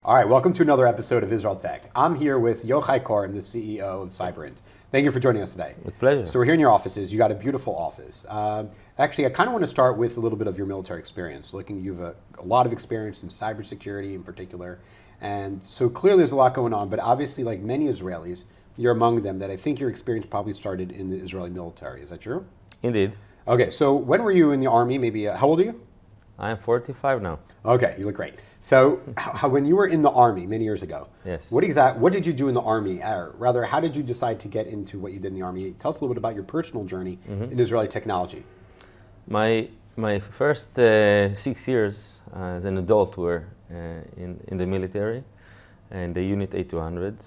All right, welcome to another episode of Israel Tech. I'm here with Yochai Corem, the CEO of Cyberint. Thank you for joining us today. With pleasure. So we're here in your offices. You got a beautiful office. Actually, I kind of want to start with a little bit of your military experience. You have a lot of experience in cybersecurity in particular. And so clearly there's a lot going on, but obviously like many Israelis, you're among them that I think your experience probably started in the Israeli military. Is that true? Indeed. Okay, so when were you in the army? Maybe, how old are you? I'm 45 now. Okay, you look great. So, when you were in the army many years ago, Yes. What did you do in the army? Or rather, how did you decide to get into what you did in the army? Tell us a little bit about your personal journey in Israeli technology. My first 6 years as an adult were in the military and the Unit 8200.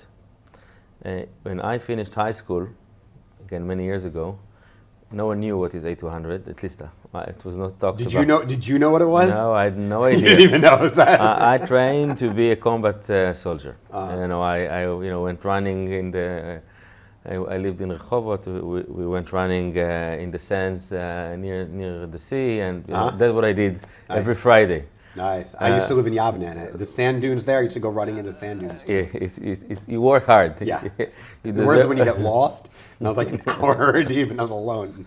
When I finished high school, again many years ago, no one knew what is 8200. At least it was not talked about. Did you know what it was? No, I had no idea. You didn't even know that. I trained to be a combat soldier. I went running in the. I lived in Rehovot. We went running in the sands near the sea, and that's what I did every Friday. Nice. I used to live in Yavne, and the sand dunes there. I used to go running in the sand dunes too. You work hard. Yeah. The worst is when you get lost. And I was like an hour deep, and I was alone.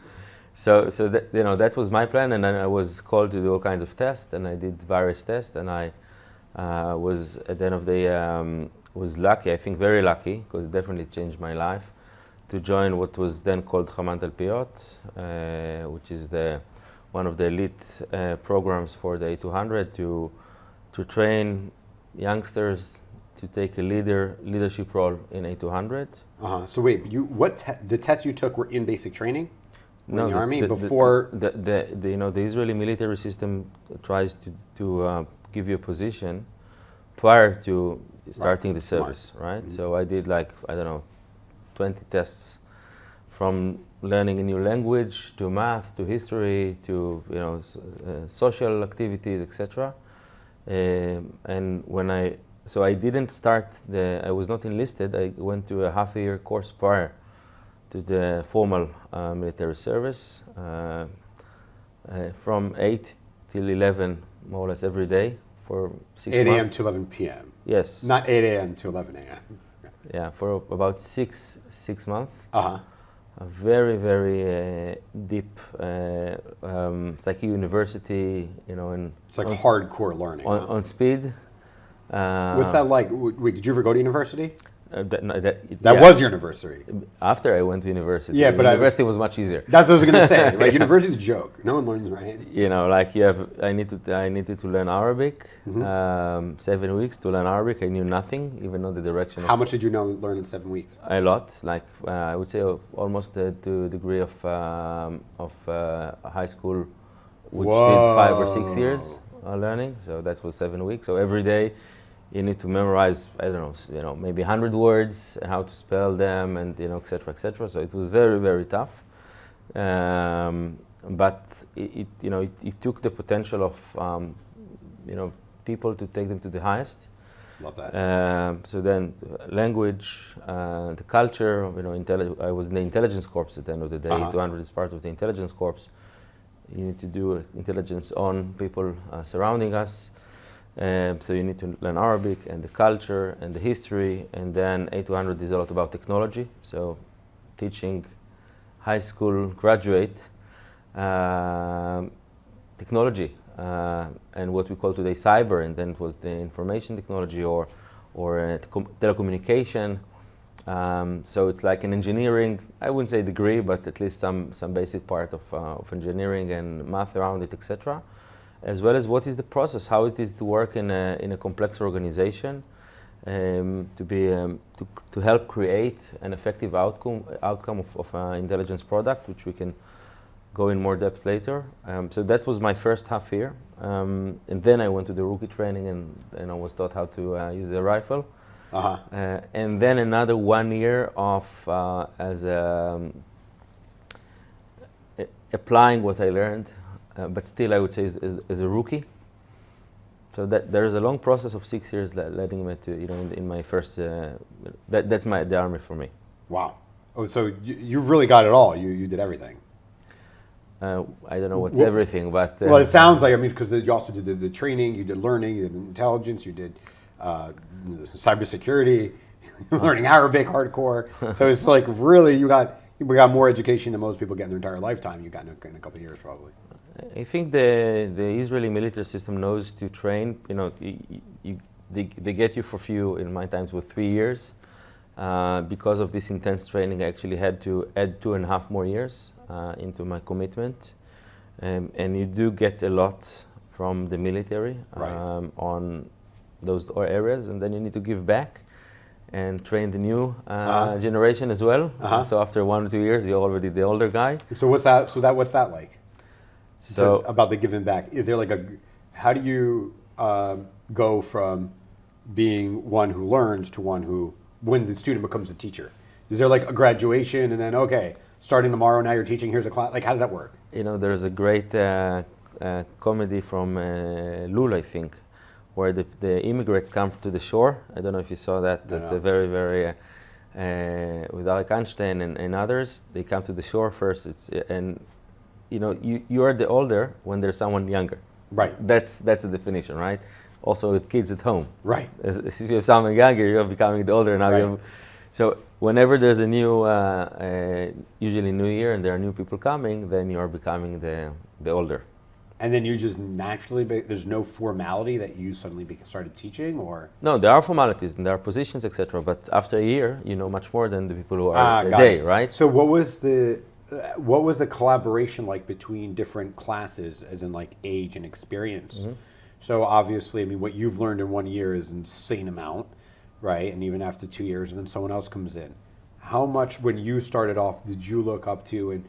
So that was my plan, and then I was called to do all kinds of tests, and I did various tests, and I was at the end of the day was lucky. I think very lucky, because it definitely changed my life, to join what was then called Hamad Al Piyot, which is one of the elite programs for the A200 to train youngsters to take a leadership role in A200. So wait, the tests you took were in basic training? No, in the army before the Israeli military system tries to give you a position prior to starting the service, right? Mm-hmm. So I did 20 tests, from learning a new language to math to history to social activities, etc. And so I didn't start I was not enlisted. I went to a half-a-year course prior to the formal military service, from 8 till 11, more or less every day for 6 months. 8 a.m. to 11 p.m. Yes. Not 8 a.m. to 11 a.m. Yeah, for about six months. Uh-huh. A very, very deep, it's like a university, and it's like hardcore learning. On speed. What's that like? Wait, did you ever go to university? That was your university. After I went to university. Yeah, but university was much easier. That's what I was going to say, right? University's a joke. No one learns, right? I needed to learn Arabic, 7 weeks to learn Arabic. I knew nothing, even though the direction. How much did you learn in 7 weeks? A lot, I would say almost to the degree of high school, which did 5 or 6 years learning. So that was 7 weeks. So every day, you need to memorize, I don't know, maybe 100 words and how to spell them, and et cetera, et cetera. So it was very, very tough. But it took the potential of people to take them to the highest. Love that. So then, language, the culture. I was in the intelligence corps at the end of the day. 200 is part of the intelligence corps. You need to do intelligence on people surrounding us. So you need to learn Arabic and the culture and the history, and then A200 is a lot about technology. So teaching high school graduate technology and what we call today Cyberint, then it was the information technology or telecommunication. So it's like an engineering, I wouldn't say degree, but at least some basic part of engineering and math around it, etc. As well as what is the process, how it is to work in a complex organization, to help create an effective outcome of an intelligence product, which we can go in more depth later. So that was my first half year, and then I went to the rookie training and I was taught how to use a rifle. And then another 1 year of applying what I learned. But still, I would say as a rookie. So that there is a long process of 6 years leading me to in my first. That's the army for me. Wow. Oh, so you really got it all. You did everything. I don't know what's everything, but well, it sounds like because you also did the training, you did learning, you did intelligence, you did cybersecurity, learning Arabic hardcore. So it's like really we got more education than most people get in their entire lifetime. You got in a couple of years probably. I think the Israeli military system knows to train. You know, they get you for few. In my times, with 3 years. Because of this intense training, I actually had to add 2.5 more years into my commitment, and you do get a lot from the military on those areas, and then you need to give back and train the new generation as well. So after 1 or 2 years, you're already the older guy. So what's that like? So about the giving back, is there like how do you go from being one who learns to one who, when the student becomes a teacher? Is there like a graduation and then, okay, starting tomorrow, now you're teaching, here's a class? Like, how does that work? You know, there's a great comedy from Lula, I think, where the immigrants come to the shore. I don't know if you saw that. That's a very, very, with Alec Einstein and others, they come to the shore first. And you know, you are the older when there's someone younger. Right. That's the definition, right? Also with kids at home. Right. If you have someone younger, you're becoming the older now. Right. So whenever there's a new, usually New Year, and there are new people coming, then you are becoming the older. And then you just naturally, there's no formality that you suddenly started teaching, or? No, there are formalities and there are positions, etc. But after a year, you know much more than the people who are a day, right? So what was the collaboration like between different classes, as in like age and experience? Mm-hmm. So obviously, I mean, what you've learned in 1 year is an insane amount, right? And even after 2 years, and then someone else comes in. How much, when you started off, did you look up to and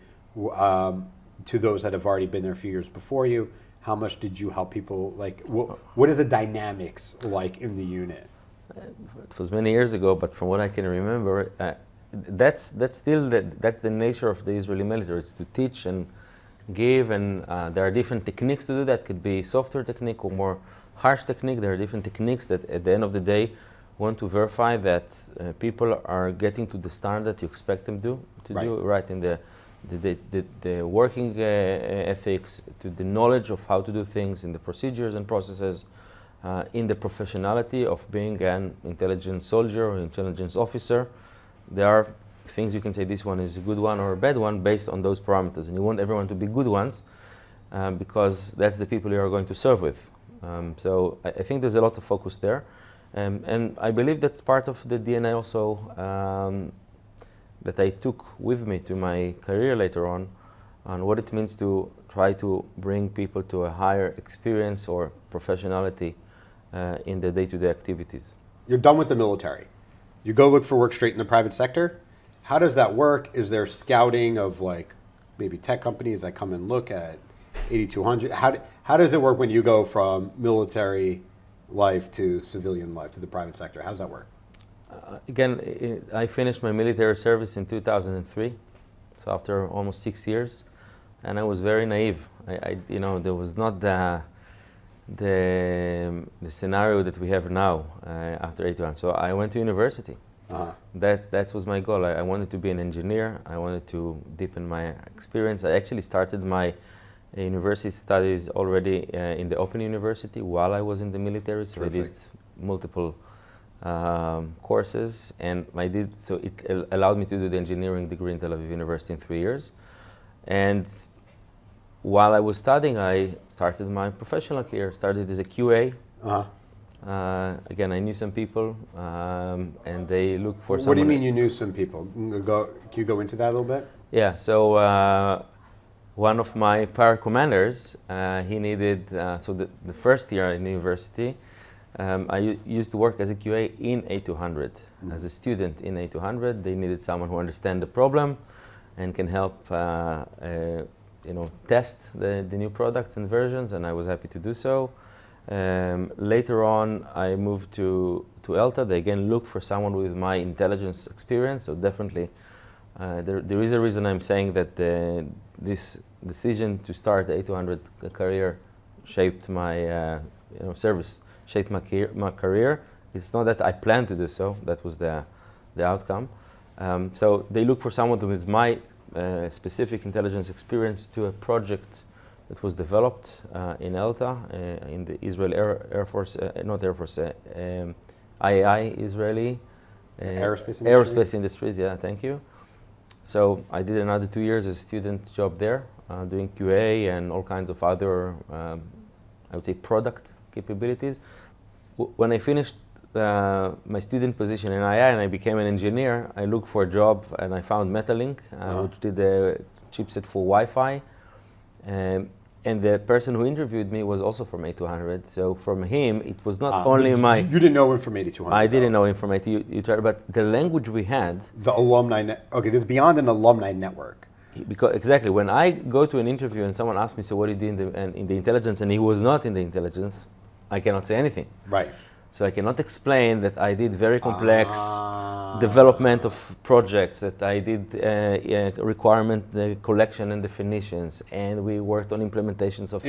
to those that have already been there a few years before you? How much did you help people? Like, what is the dynamics like in the unit? It was many years ago, but from what I can remember, that's the nature of the Israeli military. It's to teach and give, and there are different techniques to do that. Could be software technique or more harsh technique. There are different techniques that at the end of the day want to verify that people are getting to the standard that you expect them to do, right, in the working ethics, to the knowledge of how to do things, in the procedures and processes, in the professionality of being an intelligence soldier or intelligence officer. There are things you can say this one is a good one or a bad one based on those parameters, and you want everyone to be good ones because that's the people you are going to serve with. So I think there's a lot of focus there, and I believe that's part of the DNA also that I took with me to my career later on what it means to try to bring people to a higher experience or professionality in the day-to-day activities. You're done with the military. You go look for work straight in the private sector. How does that work? Is there scouting of like maybe tech companies that come and look at 8200? How does it work when you go from military life to civilian life to the private sector? How does that work? Again, I finished my military service in 2003, so after almost 6 years, and I was very naive. You know, there was not the scenario that we have now after 81. So I went to university. That was my goal. I wanted to be an engineer. I wanted to deepen my experience. I actually started my university studies already in the Open University while I was in the military. So I did multiple courses, and so it allowed me to do the engineering degree in Tel Aviv University in 3 years. And while I was studying, I started my professional career. Started as a QA. Again, I knew some people, and they looked for someone. What do you mean you knew some people? Can you go into that a little bit? Yeah, so one of my prior commanders, he needed, so the first year in the university, I used to work as a QA in A200. As a student in A200, they needed someone who understands the problem and can help test the new products and versions, and I was happy to do so. Later on, I moved to ELTA. They again looked for someone with my intelligence experience, so definitely there is a reason I'm saying that this decision to start the A200 career shaped my service, shaped my career. It's not that I planned to do so, that was the outcome. So they look for someone with my specific intelligence experience to a project that was developed in ELTA, in the Israel Air Force, not Air Force, IAI Israeli. Aerospace Industries, yeah, thank you. So I did another 2 years as a student job there, doing QA and all kinds of other, I would say, product capabilities. When I finished my student position in IAI and I became an engineer, I looked for a job and I found Metalink, which did the chipset for Wi-Fi. And the person who interviewed me was also from 8200. So from him, it was not only my... You didn't know him from 8200? I didn't know him from 8200, but the language we had... The alumni... Okay, this is beyond an alumni network. Because exactly, when I go to an interview and someone asks me, so what do you do in the intelligence, and he was not in the intelligence, I cannot say anything. Right. So I cannot explain that I did very complex development of projects, that I did requirement collection and definitions, and we worked on implementations of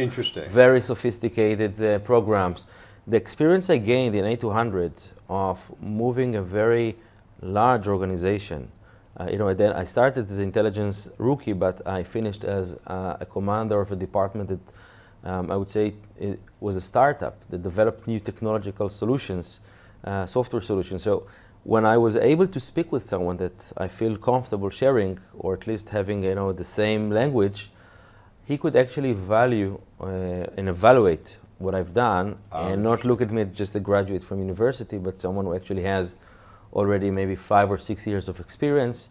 very sophisticated programs. The experience I gained in 8200 of moving a very large organization, then I started as an intelligence rookie, but I finished as a commander of a department that I would say it was a startup that developed new technological solutions, software solutions. So when I was able to speak with someone that I feel comfortable sharing, or at least having the same language, he could actually value and evaluate what I've done, and not look at me as just a graduate from university, but someone who actually has already maybe 5 or 6 years of experience,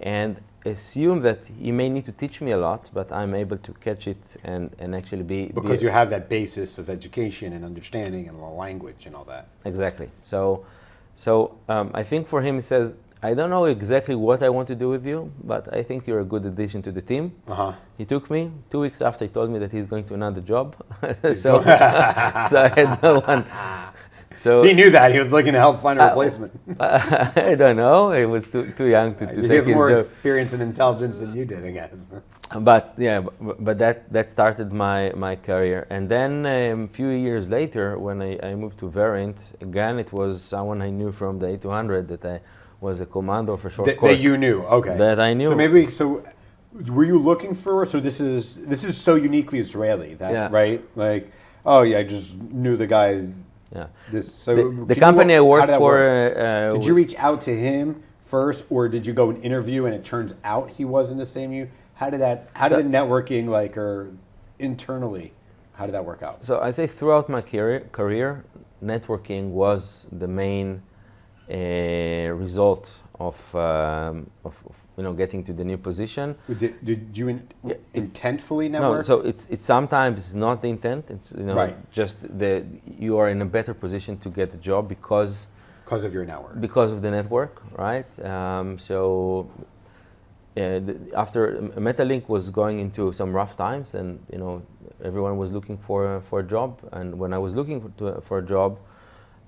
and assume that he may need to teach me a lot, but I'm able to catch it and actually be... Because you have that basis of education and understanding and the language and all that. Exactly. So I think for him, he says, I don't know exactly what I want to do with you, but I think you're a good addition to the team. He took me. 2 weeks after, he told me that he's going to another job. so I had no one. So he knew that. He was looking to help find a replacement. I don't know. He was too young to take his job. He has more experience and intelligence than you did, I guess. But yeah, but that started my career. And then a few years later, when I moved to Cyberint, again, it was someone I knew from the 8200 that I was a commando for short course. That you knew, okay. That I knew. So were you looking for? So this is so uniquely Israeli, that right? Like, oh yeah, I just knew the guy. Yeah. The company I worked for. Did you reach out to him first, or did you go and interview and it turns out he was in the same you? How did the networking, or internally, how did that work out? So I say throughout my career, networking was the main result of getting to the new position. Did you intentfully network? No, so it's sometimes not the intent. It's, right. Just you are in a better position to get a job because of your network. Because of the network, right? After Metalink was going into some rough times, and everyone was looking for a job, and when I was looking for a job,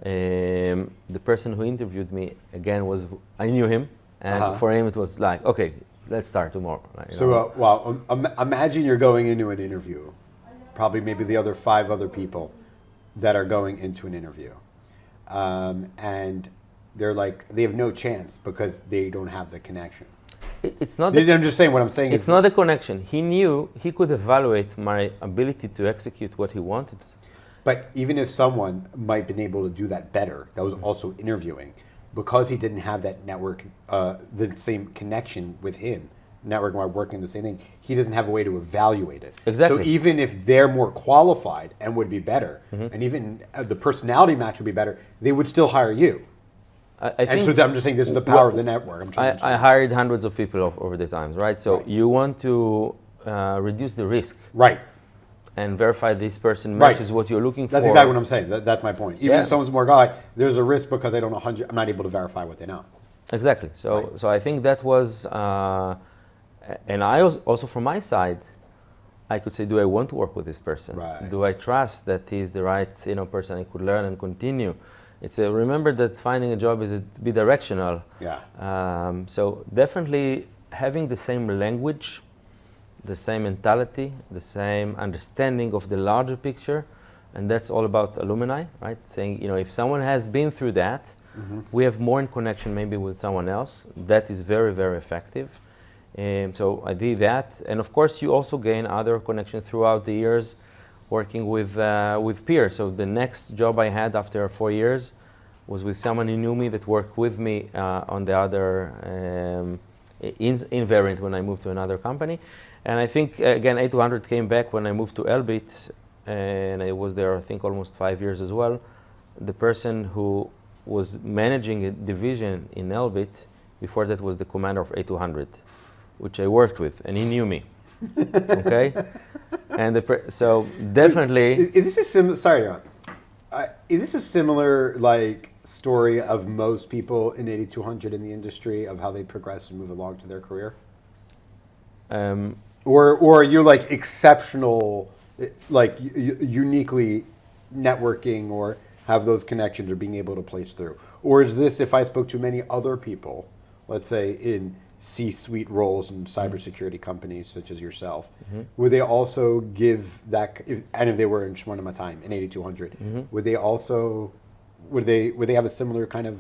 the person who interviewed me again I knew him. And for him, it was like, okay, let's start tomorrow. Right, So, imagine you're going into an interview, probably maybe the other 5 other people that are going into an interview. And they're like, they have no chance because they don't have the connection. It's not. I'm just saying what I'm saying. It's not a connection. He knew he could evaluate my ability to execute what he wanted. But even if someone might have been able to do that better, that was also interviewing, because he didn't have that network, the same connection with him, network while working the same thing, he doesn't have a way to evaluate it. Exactly. So even if they're more qualified and would be better, and even the personality match would be better, they would still hire you. I'm just saying this is the power of the network. I hired hundreds of people over the times, right? So you want to reduce the risk. Right. And verify this person matches what you're looking for. That's exactly what I'm saying. That's my point. Even if someone's more guy, there's a risk because they don't know I'm not able to verify what they know. Exactly. So I think that was, and I also from my side, I could say, do I want to work with this person? Right. Do I trust that he's the right person I could learn and continue? Remember that finding a job is bidirectional. Yeah. So definitely having the same language, the same mentality, the same understanding of the larger picture, and that's all about alumni, right? Saying, if someone has been through that, we have more in connection maybe with someone else. That is very, very effective. So I did that, and of course you also gain other connections throughout the years working with peers. So the next job I had after 4 years was with someone who knew me that worked with me on the other in Verint when I moved to another company. And I think again A200 came back when I moved to Elbit, and I was there I think almost 5 years as well. The person who was managing a division in Elbit before that was the commander of A200, which I worked with, and he knew me. Okay, and so definitely. Is this a similar? Sorry, Ron. Is this a similar like story of most people in 8200 in the industry of how they progress and move along to their career? Or you're like exceptional, like uniquely networking or have those connections or being able to place through? Or is this, if I spoke to many other people, let's say in C-suite roles in cybersecurity companies such as yourself, would they also give that, and if they were in Shmoneh time in 8200, would they also, would they have a similar kind of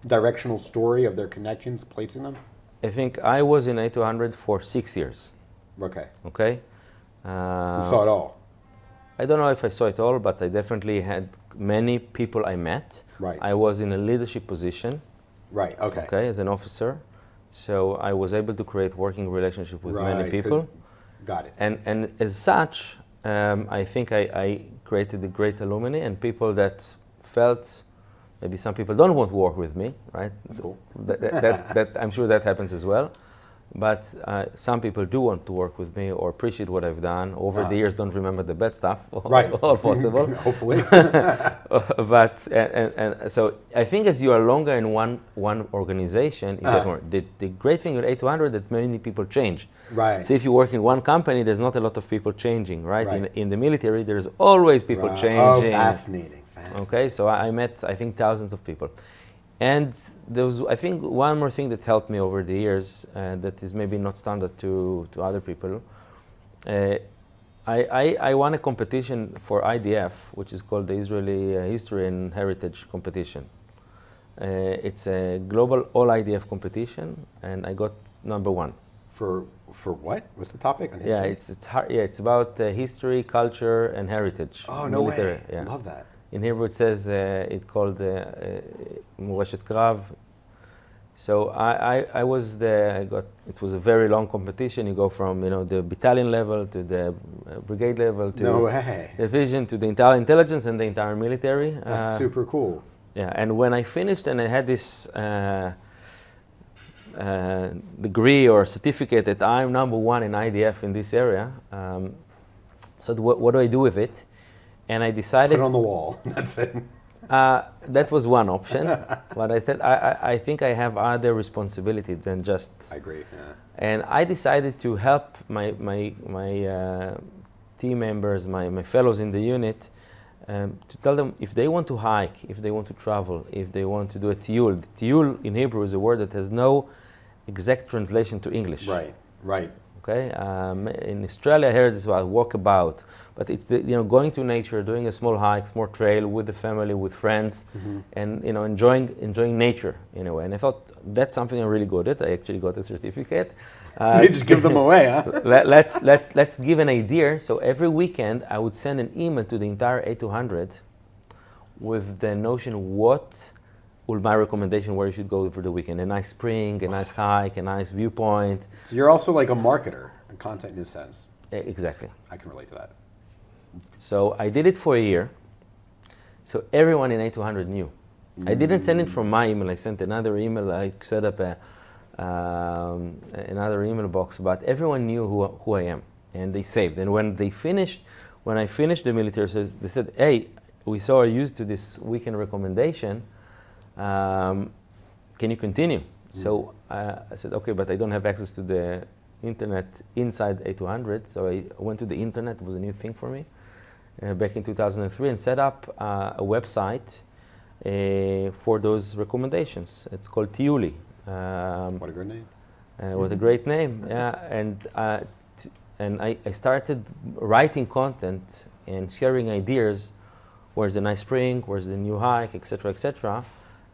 directional story of their connections placing them? I think I was in A200 for 6 years. Okay. Okay. You saw it all. I don't know if I saw it all, but I definitely had many people I met. Right. I was in a leadership position. Right. Okay. Okay, as an officer, so I was able to create working relationship with many people. Got it. And as such, I think I created a great alumni and people that felt. Maybe some people don't want to work with me, right? That's cool. That I'm sure that happens as well. But some people do want to work with me or appreciate what I've done. Over the years, don't remember the bad stuff, right. all possible. Hopefully. But and so I think as you are longer in one organization, you get more. The great thing with A200 that many people change. Right. So if you work in one company, there's not a lot of people changing, right? In the military, there's always people changing. Oh, fascinating. Okay, so I met, I think, thousands of people. And there was, I think, one more thing that helped me over the years that is maybe not standard to other people. I won a competition for IDF, which is called the Israeli History and Heritage Competition. It's a global all IDF competition, and I got #1. For what? What's the topic on history? Yeah, it's about history, culture, and heritage. Oh, no military. way. Yeah. Love that. In Hebrew it says it's called Moreshet Krav. So I was there. It was a very long competition. You go from the battalion level to the brigade level to division to the entire intelligence and the entire military. That's super cool. Yeah, and when I finished and I had this degree or certificate that I'm #1 in IDF in this area, so what do I do with it? And I decided... Put it on the wall. That's it. That was one option. But I thought I think I have other responsibilities than just... I agree, yeah. And I decided to help my team members, my fellows in the unit, to tell them if they want to hike, if they want to travel, if they want to do a Tiul. Tiul in Hebrew is a word that has no exact translation to English. Right, right. Okay, in Australia, I heard this about walkabout, but it's going to nature, doing a small hike, small trail with the family, with friends, and enjoying nature in a way. And I thought that's something I'm really good at. I actually got a certificate. You just give them away, huh? Let's give an idea. So every weekend, I would send an email to the entire A200 with the notion what will my recommendation where you should go for the weekend. A nice spring, a nice hike, a nice viewpoint. So you're also like a marketer, a content in a sense. Exactly. I can relate to that. So I did it for a year. So everyone in A200 knew. I didn't send it from my email. I sent another email. I set up another email box, but everyone knew who I am, and they saved. And when I finished the military service, they said, "Hey, we saw you used to this weekend recommendation. Can you continue?" So I said, "Okay, but I don't have access to the internet inside A200." So I went to the internet. It was a new thing for me back in 2003, and set up a website for those recommendations. It's called Tiuli. What a great name. What a great name, yeah. And I started writing content and sharing ideas. Where's the nice spring? Where's the new hike, etc., etc.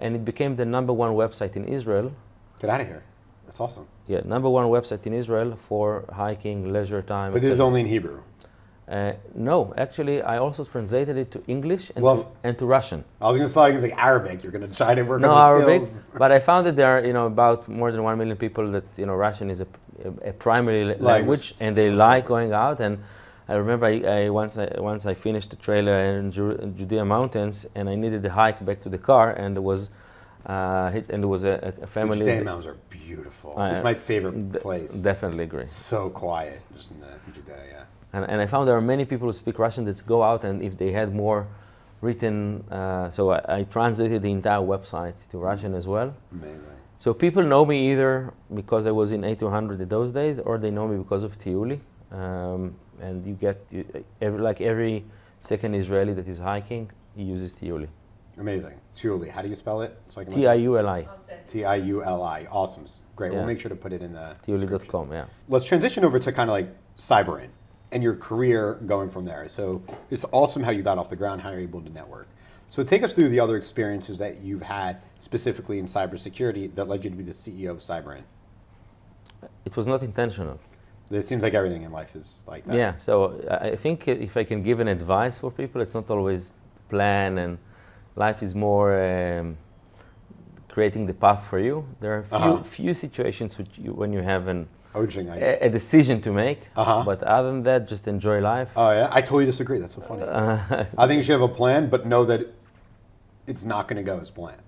And it became the #1 website in Israel. Get out of here. That's awesome. Yeah, #1 website in Israel for hiking, leisure time. But this is etc. only in Hebrew. No, actually, I also translated it to English and, Well, to Russian. I was going to say like Arabic. You're going to try to work No on the Arabic, skills. but I found that there are about more than 1 million people that Russian is a primary language, and they like going out. And I remember once I finished the trailer in Judea Mountains, and I needed to hike back to the car, and there was a family. The Judea Mountains are beautiful. It's my favorite place. Definitely agree. So quiet, just in Judea, yeah. And I found there are many people who speak Russian that go out, and if they had more written, so I translated the entire website to Russian as well. Amazing. So people know me either because I was in 8200 in those days, or they know me because of Tiuli. And you get, every second Israeli that is hiking, he uses Tiuli. Amazing. Tiuli, how do you spell it? So I can Tiuli. Tiuli. Awesome. Great. Yeah. We'll make sure to put it in the Tiuli.com, yeah. Let's transition over to kind of like Cyberint and your career going from there. So it's awesome how you got off the ground, how you're able to network. So take us through the other experiences that you've had specifically in cybersecurity that led you to be the CEO of Cyberint. It was not intentional. It seems like everything in life is like that. Yeah, so I think if I can give an advice for people, it's not always plan, and life is more creating the path for you. There are few situations when you have a decision to make, but other than that, just enjoy life. Oh yeah, I totally disagree. That's so funny. I think you should have a plan, but know that it's not going to go as planned.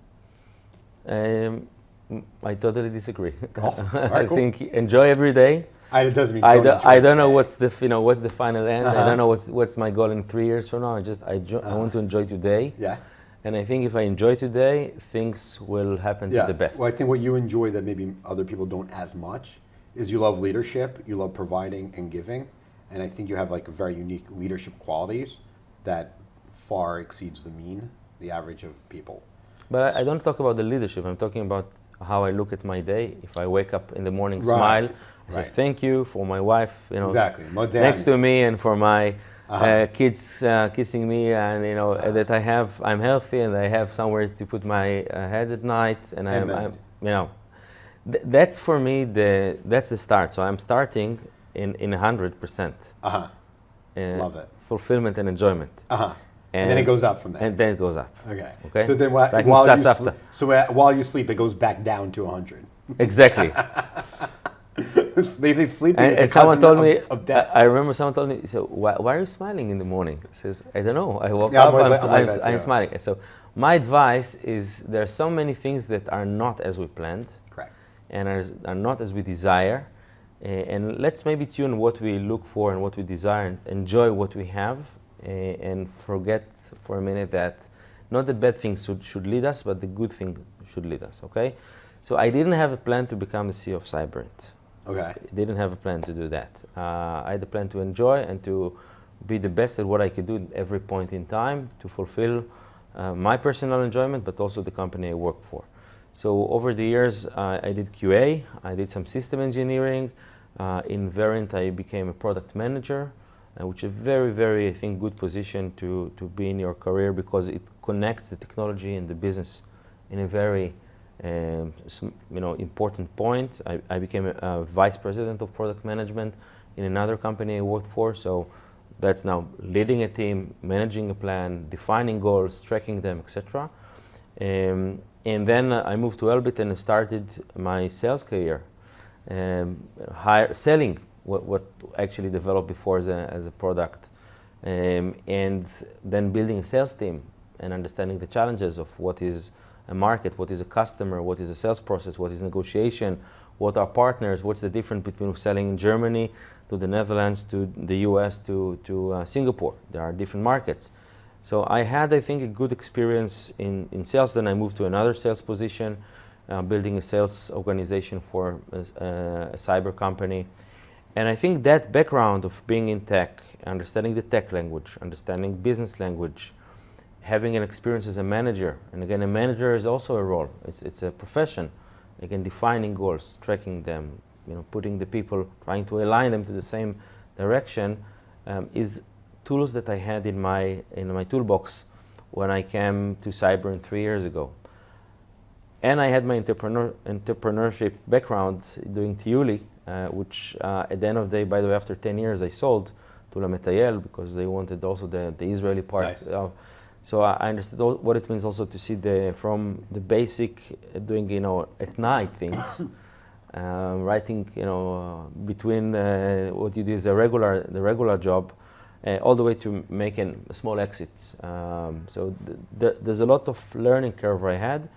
I totally disagree. Awesome. All right, cool. I think enjoy every day. It doesn't mean I don't know what's the final end. I don't know what's my goal in 3 years from now. I want to enjoy today. Yeah. And I think if I enjoy today, things will happen to the best. Well, I think what you enjoy that maybe other people don't as much is you love leadership, you love providing and giving, and I think you have like very unique leadership qualities that far exceeds the average of people. But I don't talk about the leadership. I'm talking about how I look at my day. If I wake up in the morning, smile, I say thank you for my wife, exactly. next to me, and for my kids kissing me, and that I'm healthy and I have somewhere to put my head at night, and that's for me that's the start. So I'm starting in 100%. Love it. Fulfillment and enjoyment. And then it goes up from there. And then it goes up. Okay. So then while you sleep, it goes back down to 100. Exactly. They say sleeping is the someone told me of death. I remember someone told me, so why are you smiling in the morning? I says, I don't know. I woke up, I'm smiling. So my advice is there are so many things that are not as we planned. Correct. And are not as we desire. And let's maybe tune what we look for and what we desire, and enjoy what we have, and forget for a minute that not the bad things should lead us, but the good thing should lead us, okay? So I didn't have a plan to become the CEO of Cyberint. Okay. I didn't have a plan to do that. I had a plan to enjoy and to be the best at what I could do at every point in time to fulfill my personal enjoyment, but also the company I work for. So over the years, I did QA, I did some system engineering. In Verint, I became a product manager, which is a very, very, I think, good position to be in your career, because it connects the technology and the business in a very important point. I became a vice president of product management in another company I worked for. So that's now leading a team, managing a plan, defining goals, tracking them, etc. And then I moved to Elbit and started my sales career, selling what actually developed before as a product, and then building a sales team and understanding the challenges of what is a market, what is a customer, what is a sales process, what is negotiation, what are partners, what's the difference between selling in Germany to the Netherlands to the US to Singapore. There are different markets. So I had, I think, a good experience in sales. Then I moved to another sales position, building a sales organization for a cyber company. And I think that background of being in tech, understanding the tech language, understanding business language, having an experience as a manager, and again, a manager is also a role. It's a profession. Again, defining goals, tracking them, putting the people, trying to align them to the same direction, is tools that I had in my toolbox when I came to Cyberint 3 years ago. And I had my entrepreneurship background doing Tiuli, which at the end of the day, by the way, after 10 years, I sold to La Metayel because they wanted also the Israeli part. Nice. So I understood what it means also to see from the basic doing, at night things, writing, between what you do is the regular job, all the way to making a small exit. So there's a lot of learning curve I had.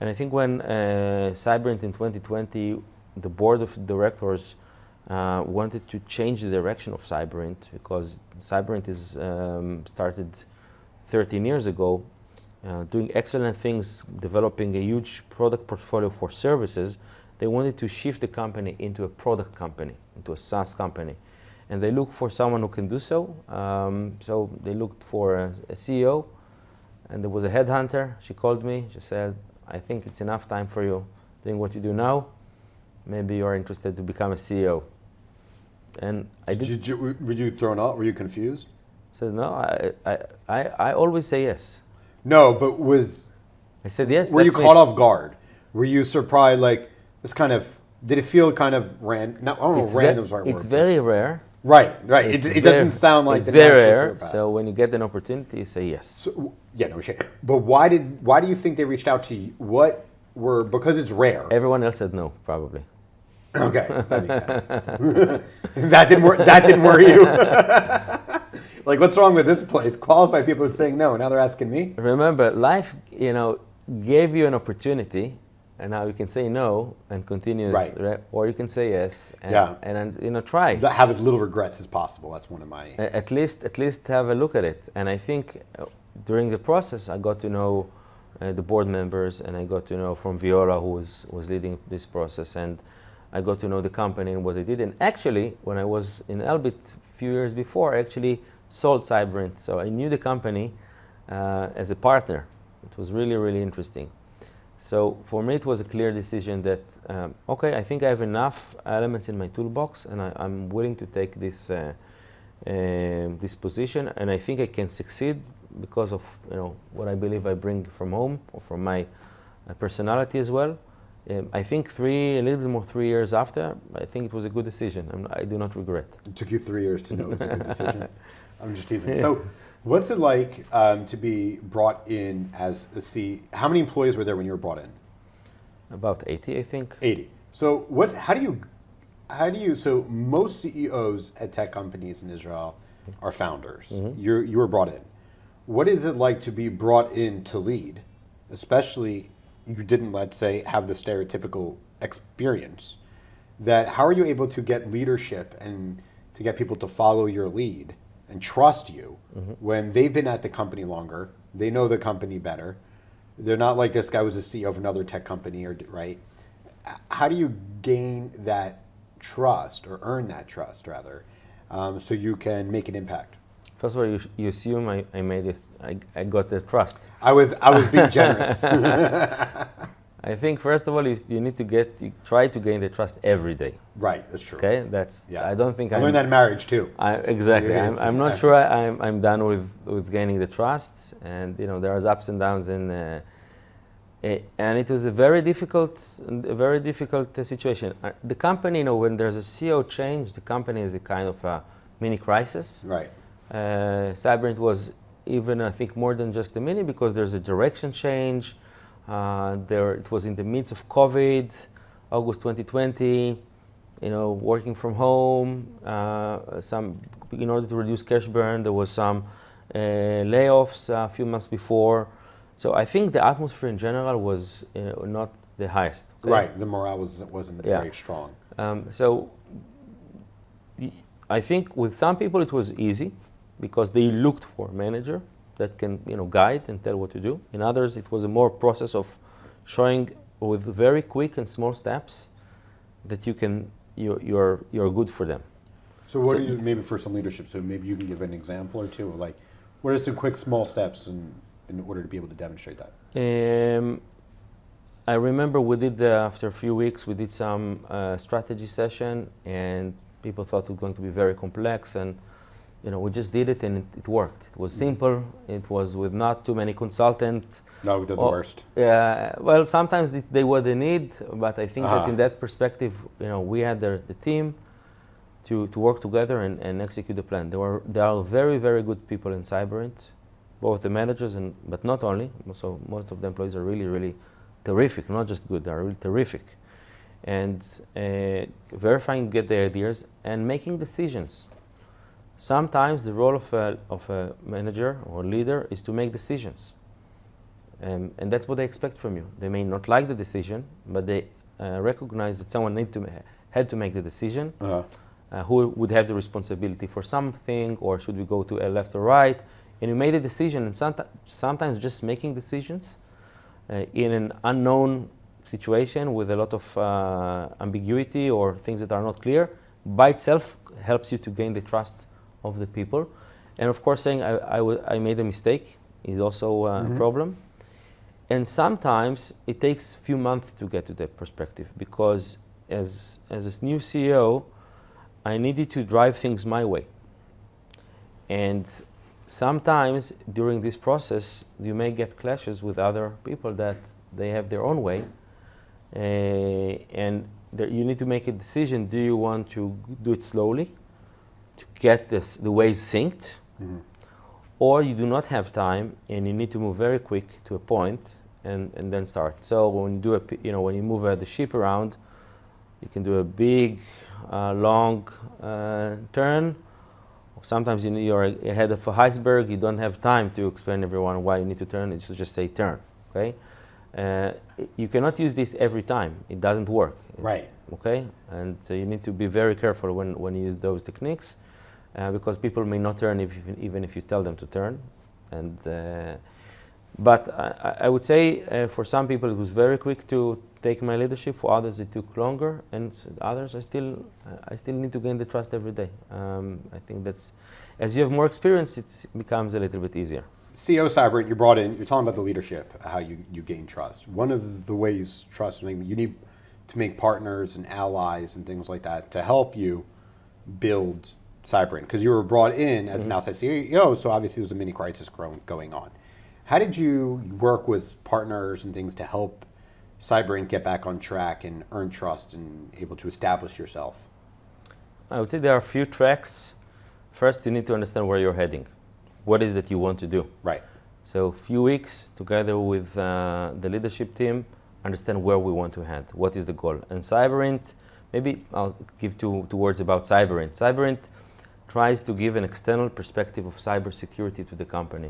And I think when Cyberint in 2020, the board of directors wanted to change the direction of Cyberint because Cyberint is started 13 years ago, doing excellent things, developing a huge product portfolio for services. They wanted to shift the company into a product company, into a SaaS company. And they looked for someone who can do so. So they looked for a CEO, and there was a headhunter. She called me. She said, I think it's enough time for you doing what you do now. Maybe you're interested to become a CEO. And I did. Were you thrown out? Were you confused? I said, no, I always say yes. No, but I said yes. Were you caught off guard? Were you surprised? Like, this kind of, did it feel kind of random? I don't know if random is the right word. It's very rare. Right. It doesn't sound like it's very rare. So when you get an opportunity, you say yes. So, yeah, no shit. But why do you think they reached out to you? Because it's rare. Everyone else said no, probably. Okay, that makes sense. That didn't worry you. Like, what's wrong with this place? Qualified people are saying no. Now they're asking me. Remember, life, gave you an opportunity, and now you can say no and continue, right? Or you can say yes, and try. Have as little regrets as possible. That's one of my. At least have a look at it. And I think during the process, I got to know the board members, and I got to know from Viola, who was leading this process, and I got to know the company and what they did. And actually, when I was in Elbit a few years before, I actually sold Cyberint. So I knew the company as a partner. It was really, really interesting. So for me, it was a clear decision that, okay, I think I have enough elements in my toolbox, and I'm willing to take this this position, and I think I can succeed because of what I believe I bring from home, or from my personality as well. I think a little bit more 3 years after, I think it was a good decision, and I do not regret. It took you 3 years to know it was a good decision. I'm just teasing. So, what's it like to be brought in as a CEO? How many employees were there when you were brought in? About 80, I think. 80. So, so most CEOs at tech companies in Israel are founders. Mm-hmm. You were brought in. What is it like to be brought in to lead, especially you didn't, let's say, have the stereotypical experience? How are you able to get leadership and to get people to follow your lead and trust you when they've been at the company longer, they know the company better, they're not like this guy was a CEO of another tech company, right? How do you gain that trust, or earn that trust rather, so you can make an impact? First of all, you assume I made it. I got the trust. I was being generous. I think first of all, you need to try to gain the trust every day. Right, that's true. Okay, I don't think I learned that in marriage too. Exactly. I'm not sure I'm done with gaining the trust, and there's ups and downs and it was a very difficult situation. The company, when there's a CEO change, the company is a kind of a mini crisis. Right. Cyberint was even, I think, more than just a mini, because there's a direction change. It was in the midst of COVID, August 2020. Working from home. In order to reduce cash burn, there was some layoffs a few months before. So I think the atmosphere in general was not the highest. Okay? Right, the morale wasn't very strong. So I think with some people it was easy, because they looked for a manager that can guide and tell what to do. In others, it was a more process of showing with very quick and small steps that you're good for them. So what do you, maybe for some leadership, so maybe you can give an example or two of like, what are some quick small steps in order to be able to demonstrate that? I remember after a few weeks, we did some strategy session, and people thought it was going to be very complex, and we just did it and it worked. It was simple. It was with not too many consultants. No, they're the worst. Yeah, well, sometimes they what they need, but I think that in that perspective, we had the team to work together and execute the plan. There are very, very good people in Cyberint, both the managers but not only. So most of the employees are really, really terrific, not just good, they are really terrific. And verifying, get the ideas, and making decisions. Sometimes the role of a manager or leader is to make decisions. And that's what they expect from you. They may not like the decision, but they recognize that someone had to make the decision. Who would have the responsibility for something, or should we go to a left or right? And you made a decision, and sometimes just making decisions in an unknown situation with a lot of ambiguity or things that are not clear, by itself helps you to gain the trust of the people. And of course, saying I made a mistake is also a problem. And sometimes it takes a few months to get to that perspective, because as a new CEO, I needed to drive things my way. And sometimes during this process, you may get clashes with other people that they have their own way. And you need to make a decision. Do you want to do it slowly to get the ways synced? Or you do not have time and you need to move very quick to a point and then start. So when you do when you move the ship around, you can do a big, long turn. Sometimes you're ahead of a iceberg. You don't have time to explain to everyone why you need to turn. It's just say turn. Okay. You cannot use this every time. It doesn't work. Right. Okay. And so you need to be very careful when you use those techniques, because people may not turn even if you tell them to turn. And but I would say for some people it was very quick to take my leadership. For others it took longer, and others I still need to gain the trust every day. I think that's, as you have more experience, it becomes a little bit easier. CEO Cyberint, you brought in, you're talking about the leadership, how you gain trust. One of the ways trust, you need to make partners and allies and things like that to help you build Cyberint, because you were brought in as an outside CEO, so obviously there was a mini crisis going on. How did you work with partners and things to help Cyberint get back on track and earn trust and able to establish yourself? I would say there are a few tracks. First, you need to understand where you're heading. What is that you want to do? Right. So a few weeks together with the leadership team, understand where we want to head. What is the goal? And Cyberint, maybe I'll give two words about Cyberint. Cyberint tries to give an external perspective of cybersecurity to the company.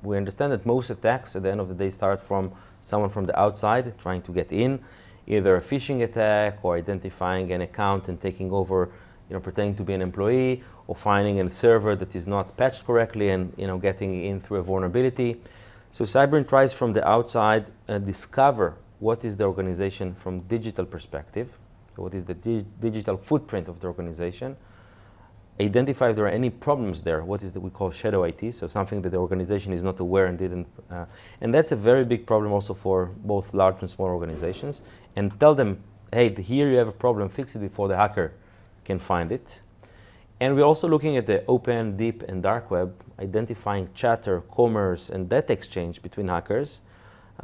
We understand that most attacks at the end of the day start from someone from the outside trying to get in, either a phishing attack or identifying an account and taking over, pretending to be an employee, or finding a server that is not patched correctly and getting in through a vulnerability. So Cyberint tries from the outside discover what is the organization from digital perspective, so what is the digital footprint of the organization, identify if there are any problems there, what is that we call shadow IT, so something that the organization is not aware and didn't, and that's a very big problem also for both large and small organizations, and tell them, hey, here you have a problem, fix it before the hacker can find it. And we're also looking at the open, deep, and dark web, identifying chatter, commerce, and data exchange between hackers.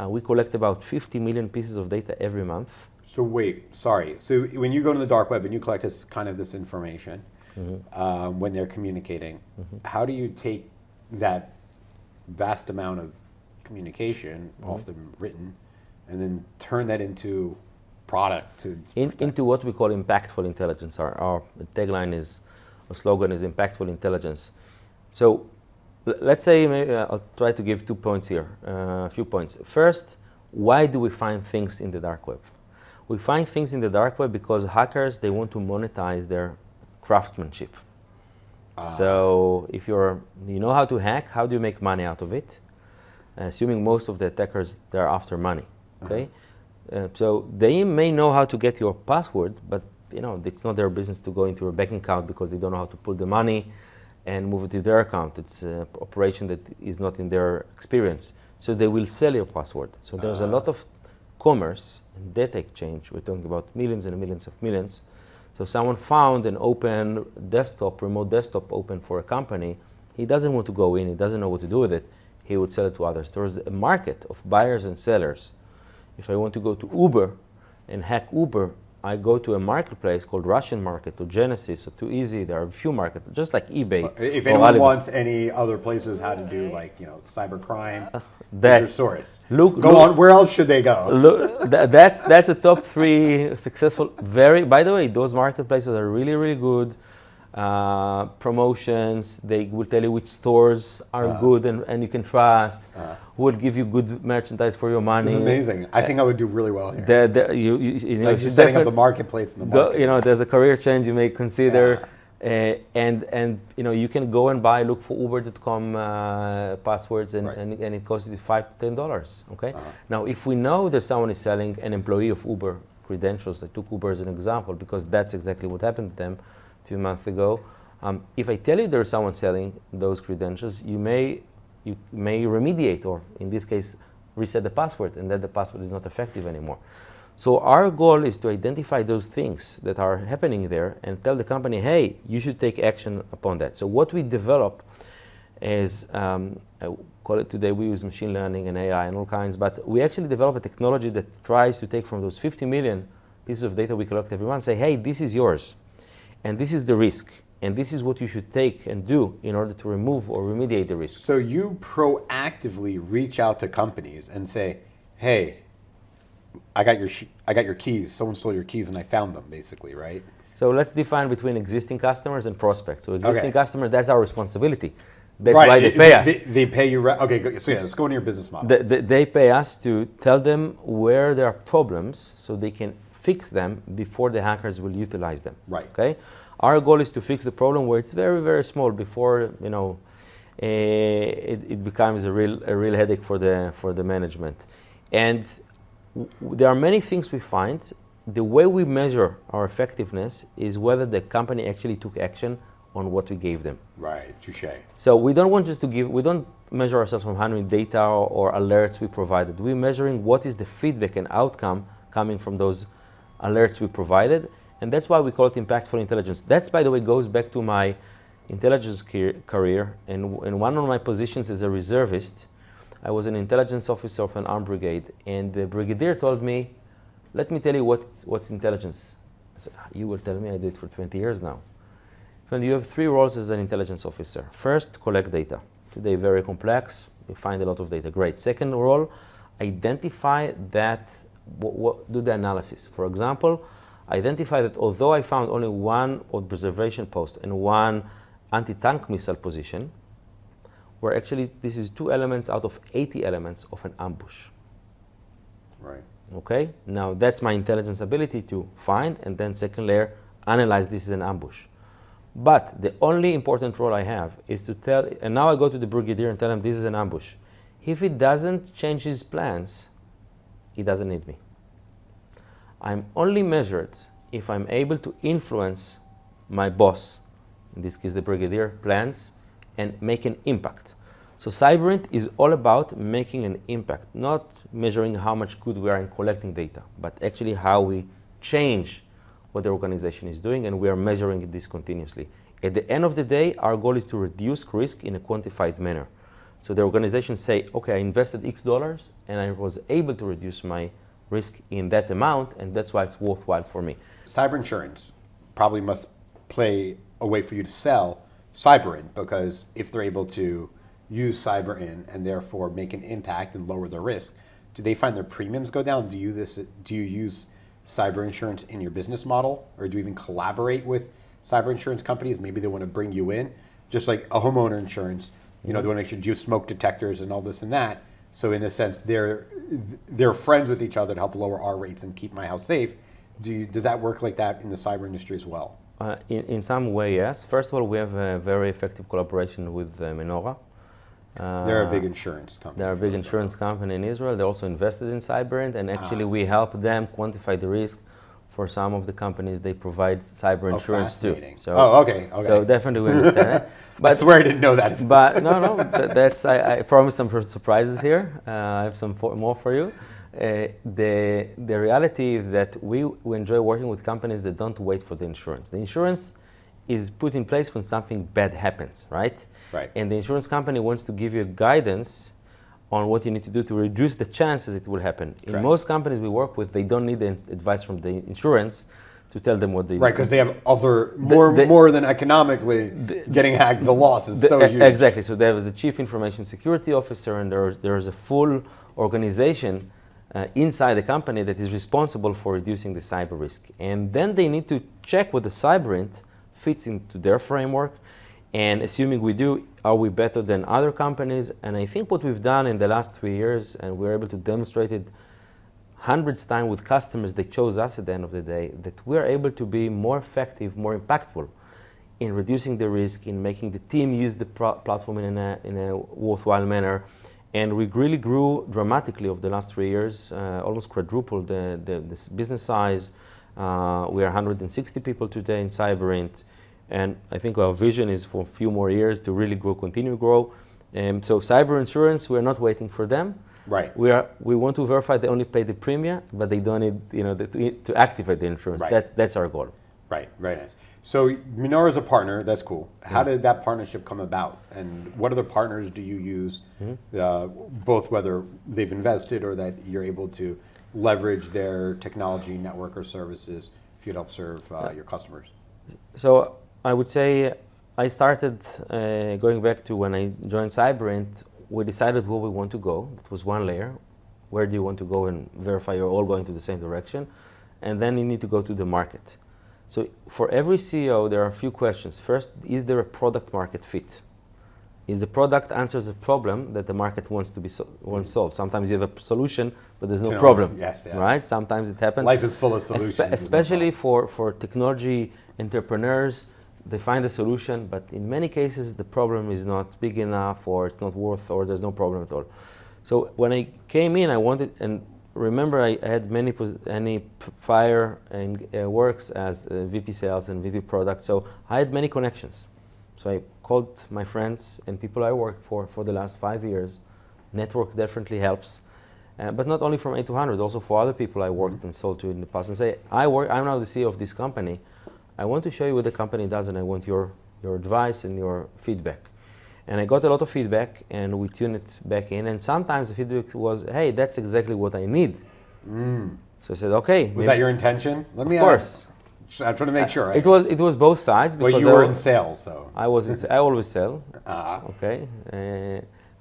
We collect about 50 million pieces of data every month. So wait, sorry. So when you go to the dark web and you collect this information, when they're communicating, how do you take that vast amount of communication, often written, and then turn that into product? Into what we call impactful intelligence. Our tagline is, our slogan is impactful intelligence. So let's say, maybe I'll try to give 2 points here, a few points. First, why do we find things in the dark web? We find things in the dark web because hackers, they want to monetize their craftsmanship. So if you know how to hack, how do you make money out of it? Assuming most of the attackers, they're after money, okay? So they may know how to get your password, but it's not their business to go into your bank account because they don't know how to pull the money and move it to their account. It's an operation that is not in their experience. So they will sell your password. So there's a lot of commerce and data exchange. We're talking about millions and millions of millions So someone found an open desktop, remote desktop open for a company. He doesn't want to go in, he doesn't know what to do with it. He would sell it to others. There was a market of buyers and sellers. If I want to go to Uber and hack Uber, I go to a marketplace called Russian Market or Genesis or Too Easy. There are a few markets, just like eBay. If or anyone Alibaba. wants any other places how to do cybercrime, that- your source. look- Go look- on. Where else should they go? Look, that's a top 3 successful. By the way, those marketplaces are really, really good. Promotions, they will tell you which stores are good and you can trust, will give you good merchandise for your money. This is amazing. I think I would do really well here. You know, Like just setting up the marketplace in the market. you know, there's a career change you may consider. And you know, you can go and look for Uber.com passwords and it costs you $5 to $10. Okay. Now, if we know that someone is selling an employee of Uber credentials, I took Uber as an example because that's exactly what happened to them a few months ago. If I tell you there's someone selling those credentials, you may remediate, or in this case, reset the password, and then the password is not effective anymore. So our goal is to identify those things that are happening there and tell the company, hey, you should take action upon that. So what we develop is, I call it today, we use machine learning and AI and all kinds, but we actually develop a technology that tries to take from those 50 million pieces of data we collect every month, say, hey, this is yours, and this is the risk, and this is what you should take and do in order to remove or remediate the risk. So you proactively reach out to companies and say, hey, I got your keys. Someone stole your keys and I found them, basically, right? So let's define between existing customers and prospects. So existing customers, that's our responsibility. That's right. why they pay us. They pay you. Okay, good. So yeah, let's go into your business model. They pay us to tell them where there are problems so they can fix them before the hackers will utilize them. Right. Okay. Our goal is to fix the problem where it's very, very small before it becomes a real headache for the management. And there are many things we find. The way we measure our effectiveness is whether the company actually took action on what we gave them. Right, touche. So we don't want just to we don't measure ourselves from how many data or alerts we provided. We're measuring what is the feedback and outcome coming from those alerts we provided. And that's why we call it impactful intelligence. That's, by the way, goes back to my intelligence career. And one of my positions as a reservist, I was an intelligence officer of an armed brigade. And the brigadier told me, let me tell you what's intelligence. I said, you will tell me? I did it for 20 years now. And you have 3 roles as an intelligence officer. First, collect data. Today, very complex. You find a lot of data. Great. Second role, identify that, do the analysis. For example, identify that although I found only 1 observation post and 1 anti-tank missile position, where actually this is 2 elements out of 80 elements of an ambush. Right. Okay? Now, that's my intelligence ability to find, and then second layer, analyze this as an ambush. But the only important role I have is to tell, and now I go to the brigadier and tell him this is an ambush. If he doesn't change his plans, he doesn't need me. I'm only measured if I'm able to influence my boss, in this case the brigadier, plans, and make an impact. So Cyberint is all about making an impact, not measuring how much good we are in collecting data, but actually how we change what the organization is doing, and we are measuring this continuously. At the end of the day, our goal is to reduce risk in a quantified manner. So the organization say, okay, I invested X dollars, and I was able to reduce my risk in that amount, and that's why it's worthwhile for me. Cyber insurance probably must play a way for you to sell Cyberint, because if they're able to use Cyberint and therefore make an impact and lower their risk, do they find their premiums go down? Do you use cyber insurance in your business model, or do you even collaborate with cyber insurance companies? Maybe they want to bring you in, just like a homeowner insurance. You know, they want to make sure you do smoke detectors and all this and that. So in a sense, they're friends with each other to help lower our rates and keep my house safe. Does that work like that in the cyber industry as well? In some way, yes. First of all, we have a very effective collaboration with Menorah. They're a big insurance company. They're a big insurance company in Israel. They're also invested in Cyberint, and actually we help them quantify the risk. For some of the companies, they provide cyber insurance too. So, okay. So definitely we understand it. But I swear I didn't know that. But no, that's I promise some surprises here. I have some more for you. The reality is that we enjoy working with companies that don't wait for the insurance. The insurance is put in place when something bad happens, right? Right. And the insurance company wants to give you guidance on what you need to do to reduce the chances it will happen. Correct. In most companies we work with, they don't need the advice from the insurance to tell them what they Right, because they have other, more than economically getting hacked, the loss is so huge. Exactly, so there was the chief information security officer, and there's a full organization inside the company that is responsible for reducing the cyber risk. And then they need to check whether Cyberint fits into their framework, and assuming we do, are we better than other companies? And I think what we've done in the last 3 years, and we're able to demonstrate it hundreds of times with customers that chose us at the end of the day, that we're able to be more effective, more impactful in reducing the risk, in making the team use the platform in a worthwhile manner. And we really grew dramatically over the last 3 years, almost quadrupled the business size. We are 160 people today in Cyberint. And I think our vision is for a few more years to really grow, continue to grow. So cyber insurance, we're not waiting for them. Right. We want to verify they only pay the premium, but they don't need to activate the insurance. Right. That's our goal. Right, very nice. So Menorah is a partner, that's cool. How did that partnership come about? And what other partners do you use, both whether they've invested or that you're able to leverage their technology, network, or services if you'd help serve your customers? So I would say I started going back to when I joined Cyberint. We decided where we want to go. It was one layer. Where do you want to go and verify you're all going to the same direction? And then you need to go to the market. So for every CEO, there are a few questions. First, is there a product market fit? Is the product answers a problem that the market wants to be solved? Sometimes you have a solution, but there's no problem. Yes. Right? Sometimes it happens. Life is full of solutions. Especially for technology entrepreneurs, they find a solution, but in many cases the problem is not big enough, or it's not worth, or there's no problem at all. So when I came in, I wanted, and remember I had many prior works as VP sales and VP product, so I had many connections. So I called my friends and people I worked for the last 5 years. Network definitely helps, but not only from A200, also for other people I worked and sold to in the past, and say, I'm now the CEO of this company. I want to show you what the company does, and I want your advice and your feedback. And I got a lot of feedback, and we tuned it back in. And sometimes the feedback was, hey, that's exactly what I need. So I said, okay. Was that your intention? Of course. I'm trying to make sure. It was both sides. Well, you were in sales, so. I always sell. Okay.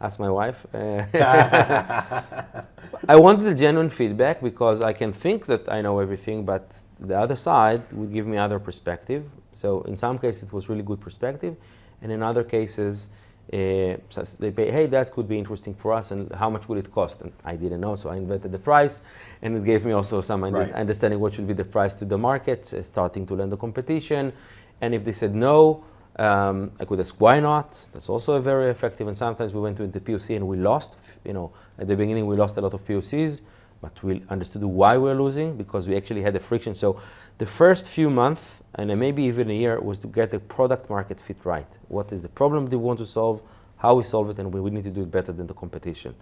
Ask my wife. I wanted a genuine feedback because I can think that I know everything, but the other side would give me other perspective. So in some cases it was really good perspective, and in other cases they pay, hey, that could be interesting for us, and how much will it cost? And I didn't know, so I invented the price, and it gave me also some understanding what should be the price to the market, starting to learn the competition. And if they said no, I could ask why not. That's also very effective. And sometimes we went into POC and we lost. At the beginning we lost a lot of POCs, but we understood why we're losing, because we actually had a friction. So the first few months, and maybe even a year, was to get the product market fit right. What is the problem they want to solve, how we solve it, and we need to do it better than the competition.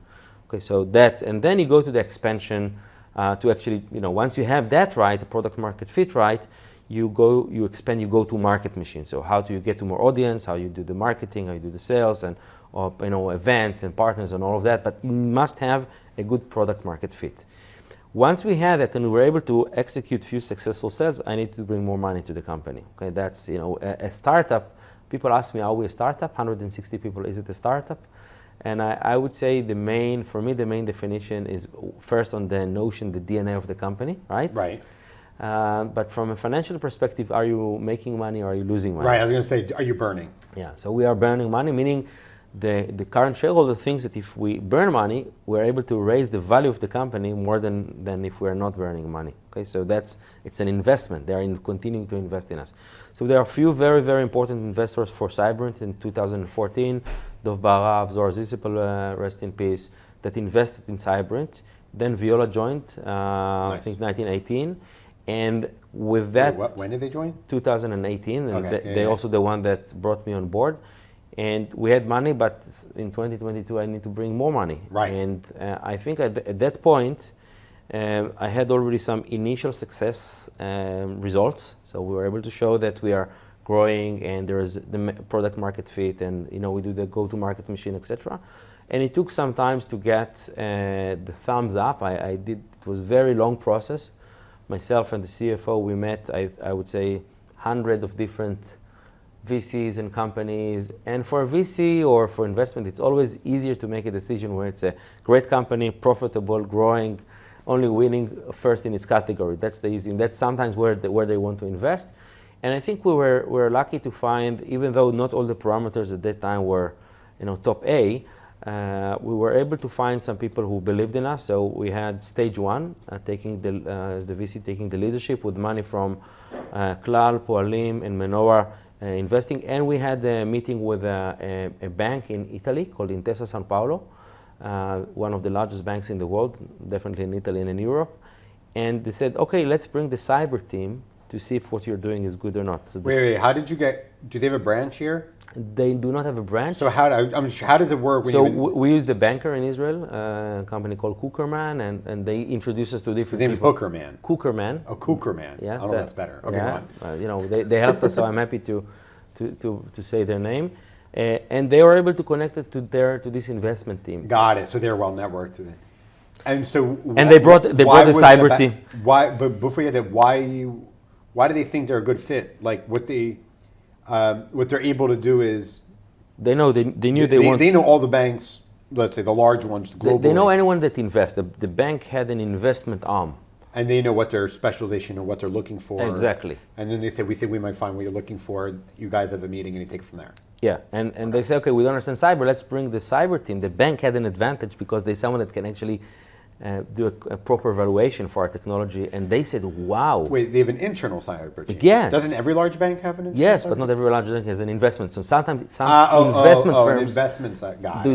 Okay, so that's, and then you go to the expansion to actually, once you have that right, the product market fit right, you expand, you go to market machine. So how do you get to more audience, how you do the marketing, how you do the sales, and events and partners and all of that, but you must have a good product market fit. Once we had it and we were able to execute few successful sales, I need to bring more money to the company. Okay, that's, a startup. People ask me, are we a startup? 160 people, is it a startup? And I would say for me, the main definition is first on the notion, the DNA of the company, right? Right. But from a financial perspective, are you making money or are you losing money? Right, I was going to say, are you burning? Yeah, so we are burning money, meaning the current shareholder thinks that if we burn money, we're able to raise the value of the company more than if we're not burning money. Okay, so it's an investment. They are continuing to invest in us. So there are a few very, very important investors for Cyberint in 2014. Dov Barav, Zor Zisipal, rest in peace, that invested in Cyberint. Then Viola joined, nice. I think 1918. And with that... When did they join? 2018. And okay. they also the one that brought me on board. And we had money, but in 2022 I need to bring more money. Right. And I think at that point, I had already some initial success results. So we were able to show that we are growing and there is the product market fit, and we do the go-to-market machine, etc. And it took some time to get the thumbs up. It was a very long process. Myself and the CFO, we met, I would say, hundreds of different VCs and companies. And for a VC or for investment, it's always easier to make a decision where it's a great company, profitable, growing, only winning first in its category. That's the easy, and that's sometimes where they want to invest. And I think we were lucky to find, even though not all the parameters at that time were, top A, we were able to find some people who believed in us. So we had stage one, as the VC taking the leadership with money from Klal, Poalim, and Menora investing. And we had a meeting with a bank in Italy called Intesa San Paolo, one of the largest banks in the world, definitely in Italy and in Europe. And they said, okay, let's bring the cyber team to see if what you're doing is good or not. So wait, how did you do they have a branch here? They do not have a branch. So how does it work? We use the banker in Israel, a company called Cookerman, and they introduce us to different people. His name is Hookerman. Cookerman. Oh, Cookerman. Yeah, I don't know, that's better. Okay, yeah, go on. They helped us, so I'm happy to say their name. And they were able to connect it to this investment team. Got it. So they're well networked. And so. And they brought the cyber team. Why? But before you get that, why do they think they're a good fit? Like what they're able to do is they know they know all the banks. Let's say the large ones globally. They know anyone that invests. The bank had an investment arm. And they know what their specialization or what they're looking for. Exactly. And then they say, we think we might find what you're looking for. You guys have a meeting and you take it from there. Yeah, and they say, okay, we don't understand cyber. Let's bring the cyber team. The bank had an advantage because they're someone that can actually do a proper evaluation for our technology. And they said, wow. Wait, they have an internal cyber team? Yes. Doesn't every large bank have an internal Yes, cyber but not every large bank has an investment. So sometimes some investment firms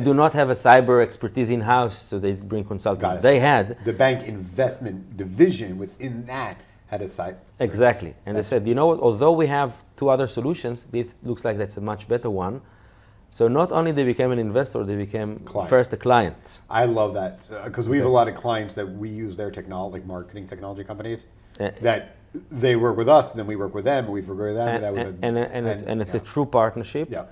do not have a cyber expertise in-house, so they bring consultants. They had. The bank investment division within that had a cyber. Exactly. And they said, although we have two other solutions, this looks like that's a much better one. So not only they became an investor, they became first a client. I love that because we have a lot of clients that we use their technology, like marketing technology companies, that they work with us, and then we work with them, and we work with them. And it's a true partnership. Yeah.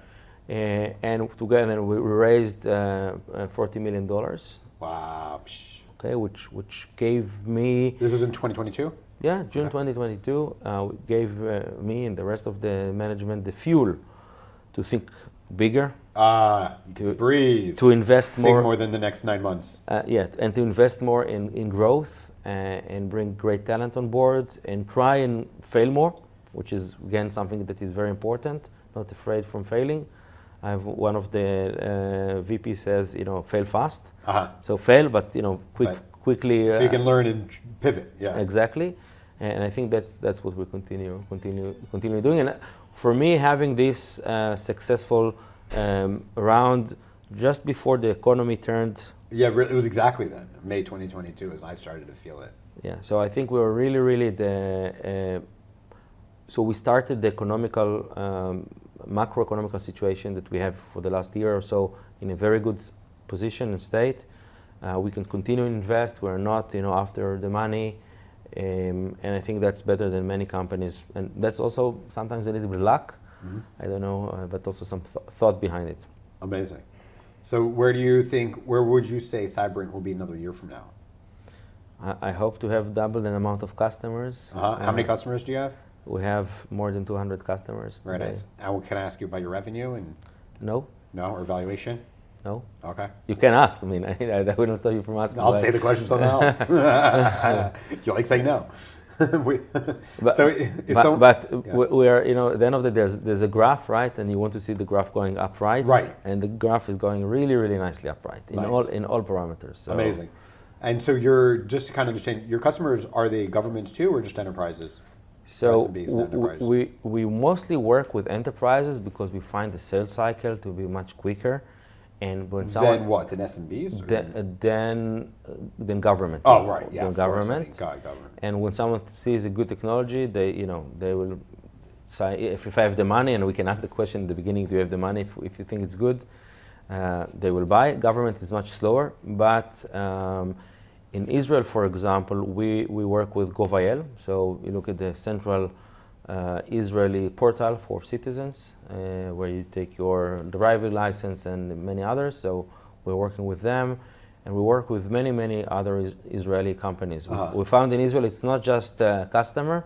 And together we raised $40 million. Wow. Okay, which gave me. This was in 2022. Yeah, June 2022 gave me and the rest of the management the fuel to think bigger, to breathe, to invest more. Think more than the next 9 months. And to invest more in growth and bring great talent on board and try and fail more, which is again something that is very important. Not afraid from failing. I have one of the VP says, fail fast. So fail, but quickly. So you can learn and pivot. Yeah. Exactly. And I think that's what we continue doing. And for me, having this successful round just before the economy turned. Yeah, it was exactly then, May 2022, as I started to feel it. Yeah, so I think we were really so we started the macroeconomical situation that we have for the last year or so in a very good position and state. We can continue to invest. We're not, after the money. And I think that's better than many companies, and that's also sometimes a little bit luck. Mm-hmm. I don't know, but also some thought behind it. Amazing. So where would you say Cyberint will be another year from now? I hope to have doubled the amount of customers. How many customers do you have? We have more than 200 customers. Very nice. And can I ask you about your revenue and? No. No, or valuation? No. Okay. You can ask. I mean, I wouldn't stop you from asking. I'll say the question something else. You like saying no. We are, at the end of the day, there's a graph, right? And you want to see the graph going up, right? Right. And the graph is going really, really nicely upright in all parameters. So. Amazing. And so you're, just to kind of understand, your customers, are they governments too, or just enterprises? So we mostly work with enterprises because we find the sales cycle to be much quicker. And when then what? Then SMBs? Then government. Oh, right. Yeah. Then government. Government. And when someone sees a good technology, they will say, if I have the money, and we can ask the question in the beginning, do you have the money? If you think it's good, they will buy. Government is much slower, but In Israel, for example, we work with Gov.il. So you look at the central Israeli portal for citizens, where you take your driving license and many others. So we're working with them, and we work with many other Israeli companies. We found in Israel it's not just a customer,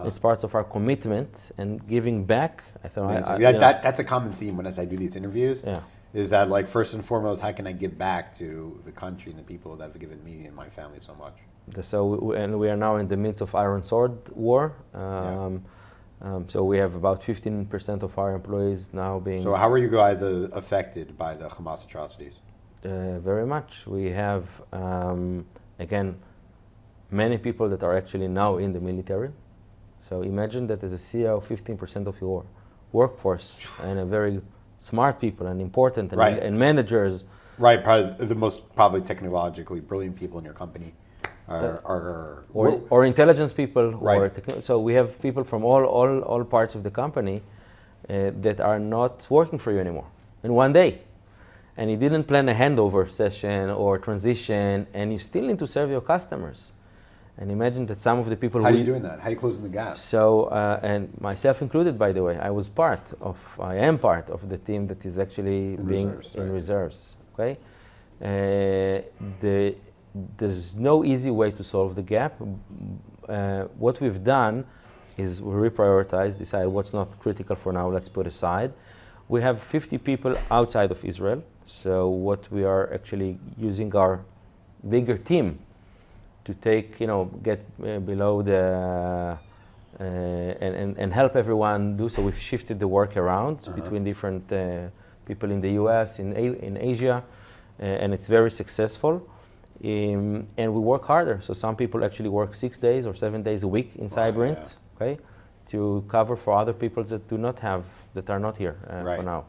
it's part of our commitment and giving back. I thought that's a common theme as I do these interviews. Yeah. Is that like first and foremost, how can I give back to the country and the people that have given me and my family so much? So we are now in the midst of Iron Sword War. So we have about 15% of our employees now being. So how are you guys affected by the Hamas atrocities? Very much. We have again many people that are actually now in the military. So imagine that as a CEO, 15% of your workforce and a very smart people and important and managers. Right, probably the most technologically brilliant people in your company or intelligence people. Right. So we have people from all parts of the company that are not working for you anymore in one day. And you didn't plan a handover session or transition, and you still need to serve your customers. And imagine that some of the people. How are you doing that? How are you closing the gap? So, and myself included, by the way, I am part of the team that is actually in reserves. Okay, there's no easy way to solve the gap. What we've done is we reprioritize, decide what's not critical for now. Let's put aside. We have 50 people outside of Israel. So what we are actually using our bigger team to take, get below the and help everyone do so. We've shifted the work around between different people in the U.S., in Asia, and it's very successful. And we work harder. So some people actually work 6 days or 7 days a week in Cyberint, okay, to cover for other people that are not here for now.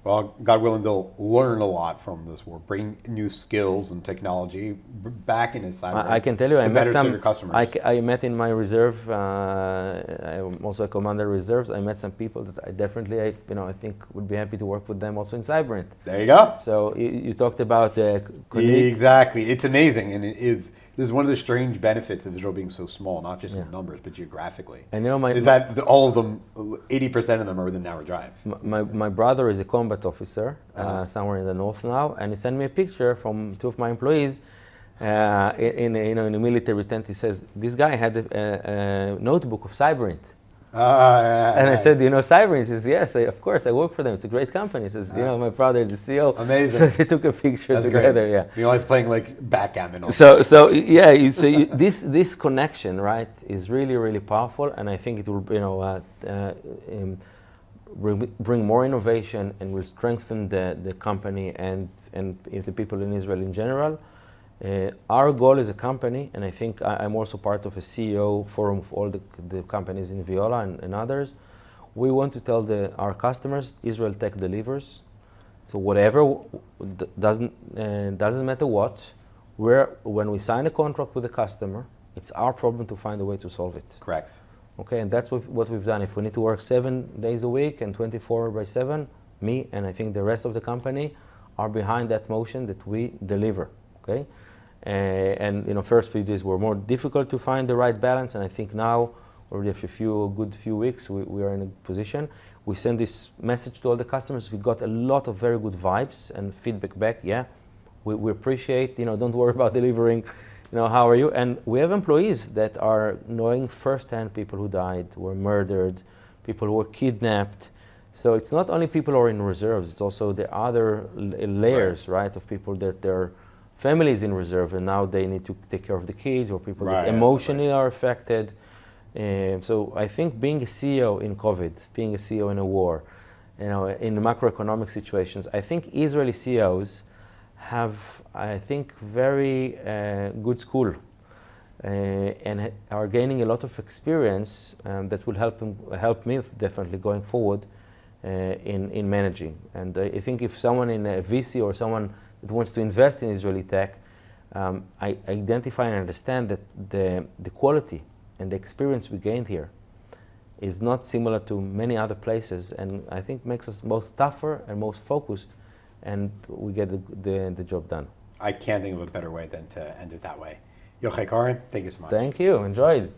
Well, God willing, they'll learn a lot from this war, bring new skills and technology back in his cyber. I can tell you, I met some customers. I met in my reserve. I'm also a commander reserves. I met some people that I definitely, I think would be happy to work with them also in Cyberint. There you go. So you talked about exactly. It's amazing, and this is one of the strange benefits of Israel being so small, not just in numbers, but geographically. And that all of them, 80% of them are within an hour drive. My brother is a combat officer somewhere in the north now, and he sent me a picture from two of my employees in a military tent. He says, this guy had a notebook of Cyberint. And I said, Cyberint? He says, yes, of course, I work for them. It's a great company. He says, my father is the CEO. Amazing. So they took a picture together. Great. Yeah. He's playing like backgammon. This connection, right, is really, really powerful, and I think it will, bring more innovation and will strengthen the company and the people in Israel in general. Our goal as a company, and I think I'm also part of a CEO forum of all the companies in Viola and others, we want to tell our customers Israel Tech delivers. So whatever, doesn't matter what, when we sign a contract with the customer, it's our problem to find a way to solve it. Correct. Okay, and that's what we've done. If we need to work 7 days a week and 24/7, me and I think the rest of the company are behind that motion that we deliver. Okay, and first few days were more difficult to find the right balance, and I think now, already after a good few weeks, we are in a position. We send this message to all the customers. We got a lot of very good vibes and feedback back. Yeah, we appreciate. Don't worry about delivering. How are you? And we have employees that are knowing firsthand people who died, were murdered, people who were kidnapped. So it's not only people who are in reserves, it's also the other layers, right, of people that their families in reserve and now they need to take care of the kids, or people that emotionally are affected. So I think being a CEO in COVID, being a CEO in a war, in the macroeconomic situations, I think Israeli CEOs have, I think, very good school and are gaining a lot of experience that will help me definitely going forward in managing. And I think if someone in a VC or someone that wants to invest in Israeli tech, I identify and understand that the quality and the experience we gained here is not similar to many other places, and I think makes us both tougher and most focused, and we get the job done. I can't think of a better way than to end it that way. Yochai Corem, thank you so much. Thank you. Enjoyed.